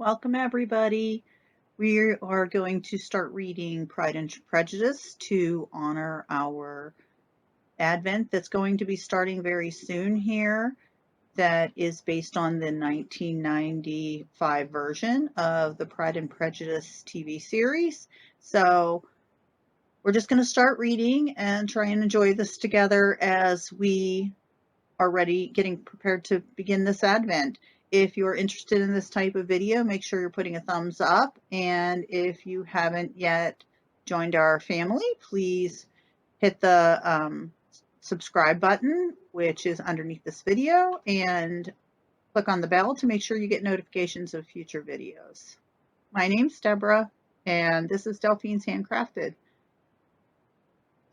Welcome, everybody. We are going to start reading Pride and Prejudice to honor our Advent that's going to be starting very soon here. That is based on the 1995 version of the Pride and Prejudice TV series. So we're just going to start reading and try and enjoy this together as we are ready, getting prepared to begin this Advent. If you're interested in this type of video, make sure you're putting a thumbs up. And if you haven't yet joined our family, please hit the subscribe button, which is underneath this video, and click on the bell to make sure you get notifications of future videos. My name's Deborah, and this is Delphine's Handcrafted.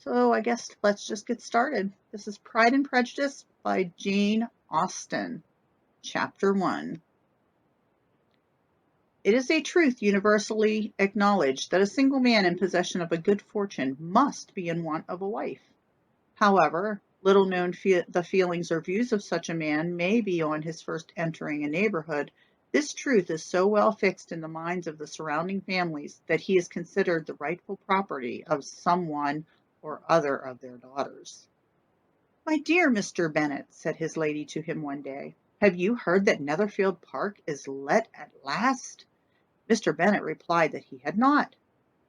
So I guess let's just get started. This is Pride and Prejudice by Jane Austen. Chapter 1. It is a truth universally acknowledged that a single man in possession of a good fortune must be in want of a wife. However, little known the feelings or views of such a man may be on his first entering a neighborhood, this truth is so well fixed in the minds of the surrounding families that he is considered the rightful property of someone or other of their daughters. "My dear Mr. Bennet," said his lady to him one day, "have you heard that Netherfield Park is let at last?" Mr. Bennet replied that he had not.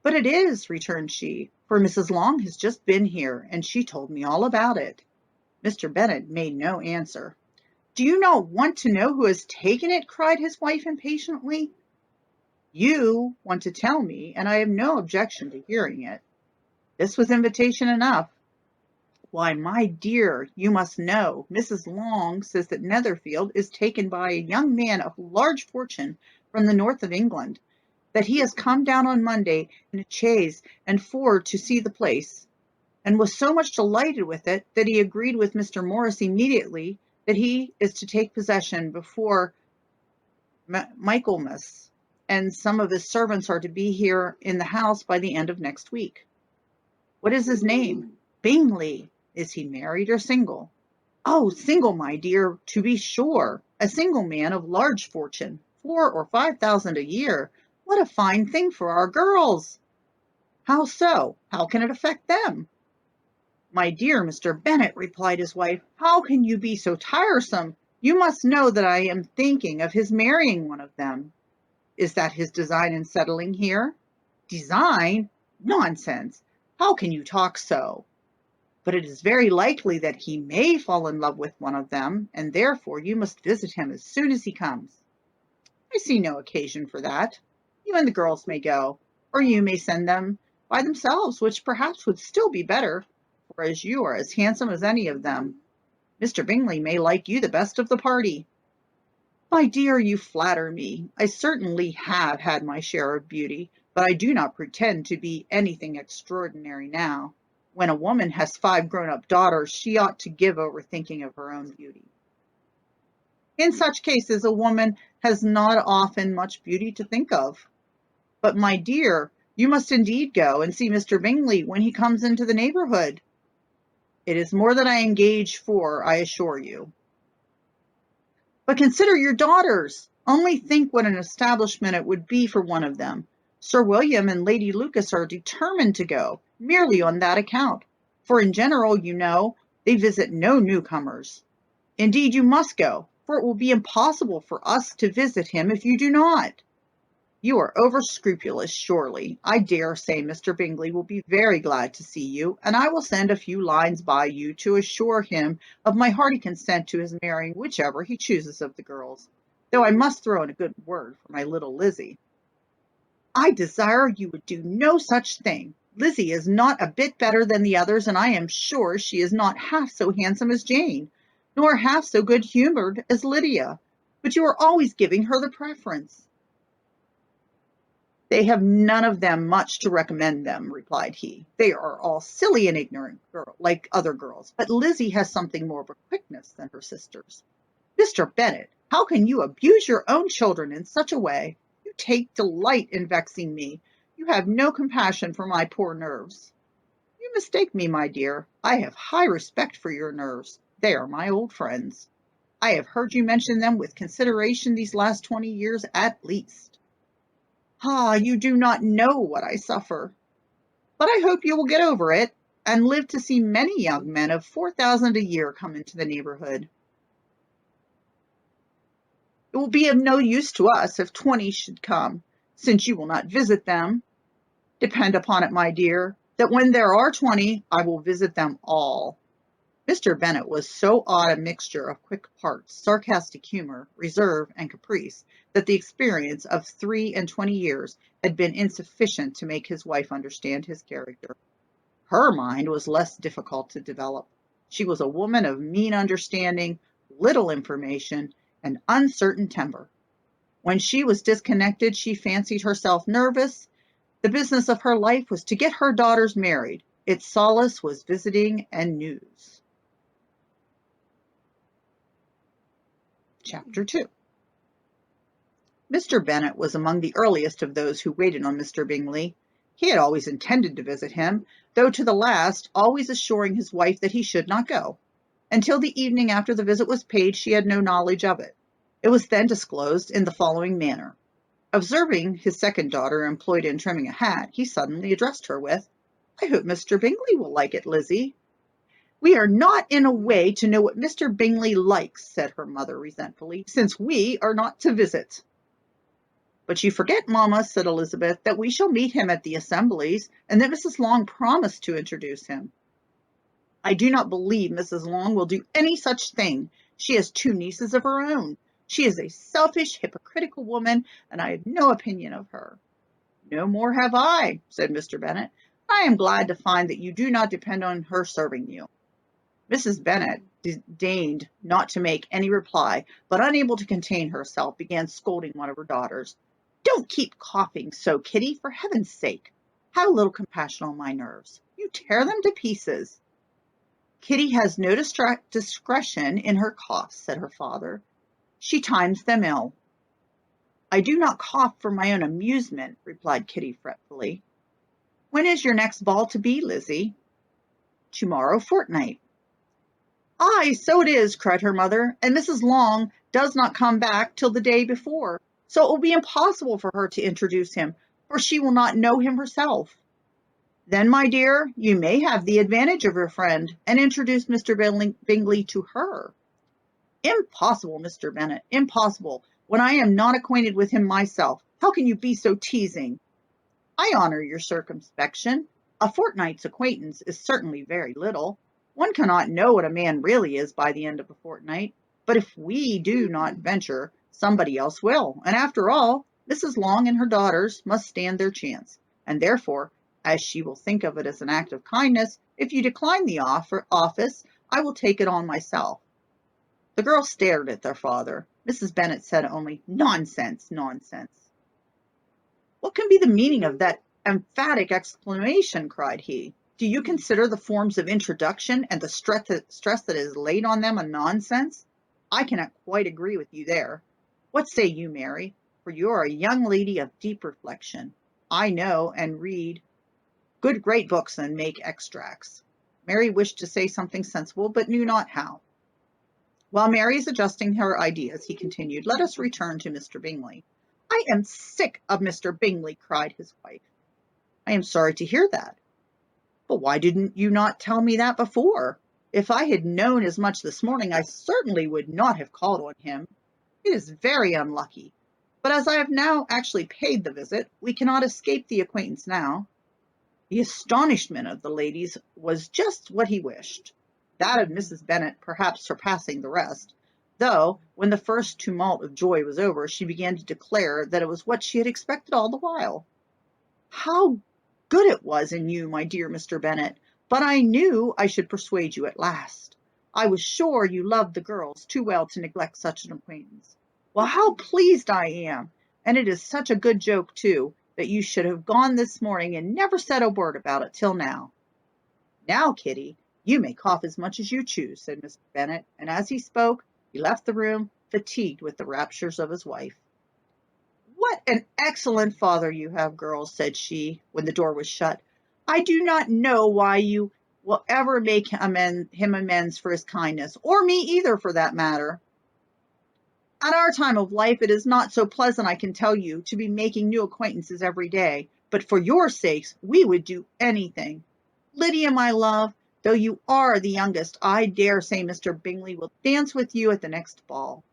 "But it is," returned she, "for Mrs. Long has just been here, and she told me all about it." Mr. Bennet made no answer. "Do you not want to know who has taken it?" cried his wife impatiently. "You want to tell me, and I have no objection to hearing it." This was invitation enough. "Why, my dear, you must know. Mrs. Long says that Netherfield is taken by a young man of large fortune from the north of England, that he has come down on Monday in a chaise and four to see the place, and was so much delighted with it that he agreed with Mr. Morris immediately that he is to take possession before Michaelmas, and some of his servants are to be here in the house by the end of next week." "What is his name?" "Bingley." "Is he married or single?" "Oh, single, my dear, to be sure. A single man of large fortune, 4,000 or 5,000 a year. What a fine thing for our girls!" "How so? How can it affect them?" "My dear Mr. Bennet," replied his wife, "how can you be so tiresome? You must know that I am thinking of his marrying one of them." "Is that his design in settling here?" "Design? Nonsense! How can you talk so?" "But it is very likely that he may fall in love with one of them, and therefore you must visit him as soon as he comes." "I see no occasion for that. You and the girls may go, or you may send them by themselves, which perhaps would still be better, for as you are as handsome as any of them, Mr. Bingley may like you the best of the party." "My dear, you flatter me. I certainly have had my share of beauty, but I do not pretend to be anything extraordinary now. When a woman has 5 grown-up daughters, she ought to give over thinking of her own beauty. In such cases, a woman has not often much beauty to think of. But, my dear, you must indeed go and see Mr. Bingley when he comes into the neighborhood." "It is more than I engage for, I assure you." "But consider your daughters. Only think what an establishment it would be for one of them. Sir William and Lady Lucas are determined to go, merely on that account, for in general, you know, they visit no newcomers. Indeed, you must go, for it will be impossible for us to visit him if you do not." "You are over scrupulous, surely. I dare say Mr. Bingley will be very glad to see you, and I will send a few lines by you to assure him of my hearty consent to his marrying whichever he chooses of the girls, though I must throw in a good word for my little Lizzie." "I desire you would do no such thing. Lizzie is not a bit better than the others, and I am sure she is not half so handsome as Jane, nor half so good-humoured as Lydia, but you are always giving her the preference." "They have none of them much to recommend them," replied he. "They are all silly and ignorant, like other girls, but Lizzie has something more of a quickness than her sisters. Mr. Bennet, how can you abuse your own children in such a way? You take delight in vexing me. You have no compassion for my poor nerves." "You mistake me, my dear. I have high respect for your nerves. They are my old friends." I have heard you mention them with consideration these last 20 years at least. Ah, you do not know what I suffer. But I hope you will get over it and live to see many young men of 4,000 a year come into the neighborhood. It will be of no use to us if 20 should come, since you will not visit them. Depend upon it, my dear, that when there are 20, I will visit them all. Mr. Bennet was so odd a mixture of quick parts, sarcastic humor, reserve, and caprice, that the experience of 23 years had been insufficient to make his wife understand his character. Her mind was less difficult to develop. She was a woman of mean understanding, little information, and uncertain temper. When she was disconnected, she fancied herself nervous. The business of her life was to get her daughters married. Its solace was visiting and news. Chapter 2. Mr. Bennet was among the earliest of those who waited on Mr. Bingley. He had always intended to visit him, though to the last always assuring his wife that he should not go. Until the evening after the visit was paid, she had no knowledge of it. It was then disclosed in the following manner. Observing his second daughter employed in trimming a hat, he suddenly addressed her with, "I hope Mr. Bingley will like it, Lizzie." "We are not in a way to know what Mr. Bingley likes," said her mother resentfully, "since we are not to visit." "But you forget, mamma," said Elizabeth, "that we shall meet him at the assemblies, and that Mrs. Long promised to introduce him." "I do not believe Mrs. Long will do any such thing. She has 2 nieces of her own. She is a selfish, hypocritical woman, and I have no opinion of her." "No more have I," said Mr. Bennet. "I am glad to find that you do not depend on her serving you." Mrs. Bennet deigned not to make any reply, but unable to contain herself, began scolding one of her daughters. "Don't keep coughing so, Kitty, for heaven's sake. Have a little compassion on my nerves. You tear them to pieces." "Kitty has no discretion in her coughs," said her father. "She times them ill." "I do not cough for my own amusement," replied Kitty fretfully. "When is your next ball to be, Lizzie?" "Tomorrow fortnight." "Ay, so it is," cried her mother, "and Mrs. Long does not come back till the day before, so it will be impossible for her to introduce him, for she will not know him herself." "Then, my dear, you may have the advantage of your friend, and introduce Mr. Bingley to her." "Impossible, Mr. Bennet, impossible, when I am not acquainted with him myself. How can you be so teasing?" "I honour your circumspection. A fortnight's acquaintance is certainly very little. One cannot know what a man really is by the end of a fortnight. But if we do not venture, somebody else will, and after all, Mrs. Long and her daughters must stand their chance, and therefore, as she will think of it as an act of kindness, if you decline the office, I will take it on myself." The girls stared at their father. Mrs. Bennet said only, "Nonsense, nonsense." "What can be the meaning of that emphatic exclamation?" cried he. "Do you consider the forms of introduction and the stress that is laid on them a nonsense? I cannot quite agree with you there. What say you, Mary? For you are a young lady of deep reflection. I know and read good great books and make extracts." Mary wished to say something sensible, but knew not how. While Mary is adjusting her ideas, he continued, "Let us return to Mr. Bingley." "I am sick of Mr. Bingley," cried his wife. "I am sorry to hear that. But why didn't you not tell me that before? If I had known as much this morning, I certainly would not have called on him. It is very unlucky. But as I have now actually paid the visit, we cannot escape the acquaintance now." The astonishment of the ladies was just what he wished, that of Mrs. Bennet perhaps surpassing the rest, though, when the first tumult of joy was over, she began to declare that it was what she had expected all the while. "How good it was in you, my dear Mr. Bennet! But I knew I should persuade you at last. I was sure you loved the girls too well to neglect such an acquaintance. Well, how pleased I am! And it is such a good joke, too, that you should have gone this morning and never said a word about it till now." "Now, Kitty, you may cough as much as you choose," said Mr. Bennet, and as he spoke, he left the room, fatigued with the raptures of his wife. "What an excellent father you have, girls," said she, when the door was shut. "I do not know why you will ever make him amends for his kindness, or me either, for that matter." At our time of life, it is not so pleasant, I can tell you, to be making new acquaintances every day, but for your sakes, we would do anything. Lydia, my love, though you are the youngest, I dare say Mr. Bingley will dance with you at the next ball.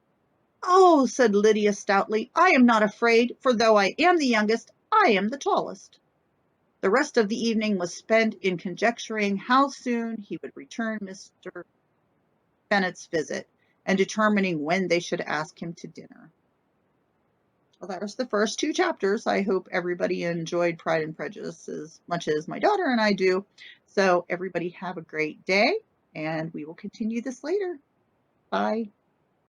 Oh, said Lydia stoutly, I am not afraid, for though I am the youngest, I am the tallest. The rest of the evening was spent in conjecturing how soon he would return Mr. Bennet's visit, and determining when they should ask him to dinner. Well, that was the first 2 chapters. I hope everybody enjoyed Pride and Prejudice as much as my daughter and I do. So everybody have a great day, and we will continue this later. Bye.